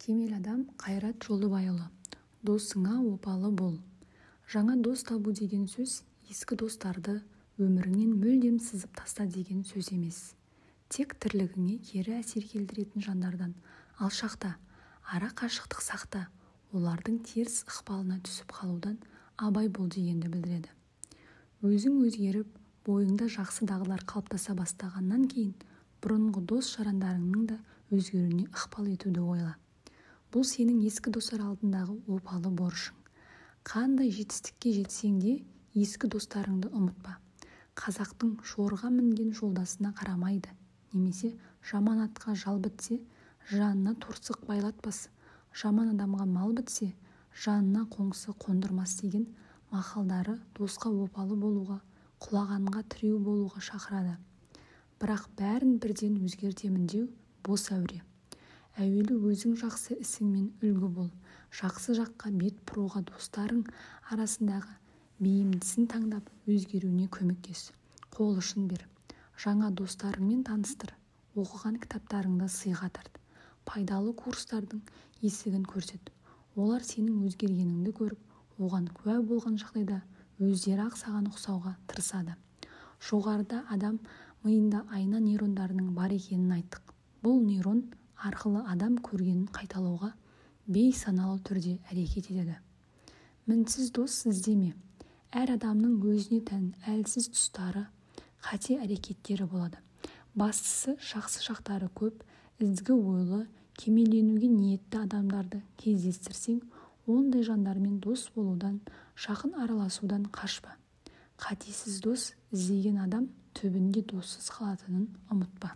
Кемел адам Қайрат Жолдыбайұлы. Досыңа опалы бол. Жаңа дос табу деген сөз ескі достарды өміріңнен мүлдем сызып таста деген сөз емес. Тек тірлігіңе кері әсер келтіретін жандардан алшақта, ара қашықтық сақта, олардың теріс ықпалына түсіп қалудан абай бол дегенді білдіреді. Өзің өзгеріп, бойыңда жақсы дағдылар қалыптаса бастағаннан кейін, бұрынғы дос жарандарыңның да өзгеруіне ықпал етуді ойла. Бұл сенің ескі достар алдындағы опалы борышың. Қандай жетістікке жетсең де, ескі достарыңды ұмытпа. Қазақтың жорға мінген жолдасына қарамайды, немесе жаман атқа жал бітсе, жанына торсық байлатпас, жаман адамға мал бітсе, жанына қоңсы қондырмас деген мақалдары досқа опалы болуға, құлағанға тіреу болуға шақырады. Бірақ бәрін бірден өзгертемін деу бос әуре. Әуелі өзің жақсы ісіңмен үлгі бол. Жақсы жаққа бет бұруға достарың арасындағы бейімдісін таңдап өзгеруіне көмектес. Қол ұшын бер. Жаңа достарыңмен таныстыр. Оқыған кітаптарыңды сыйға тарт. Пайдалы курстардың есігін көрсет. Олар сенің өзгергеніңді көріп, оған куә болған жағдайда өздері ақ саған ұқсауға тырысады. Жоғарыда адам миында айна нейрондарының бар екенін айттық. Бұл нейрон арқылы адам көргенін қайталауға бейсаналы түрде әрекет етеді. Мінсіз дос іздеме. Әр адамның өзіне тән әлсіз тұстары, қате әрекеттері болады. Бастысы жақсы жақтары көп, ізгі ойлы, кемелденуге ниетті адамдарды кездестірсең, ондай жандармен дос болудан, жақын араласудан қашпа. Қатесіз дос іздеген адам түбінде доссыз қалатынын ұмытпа.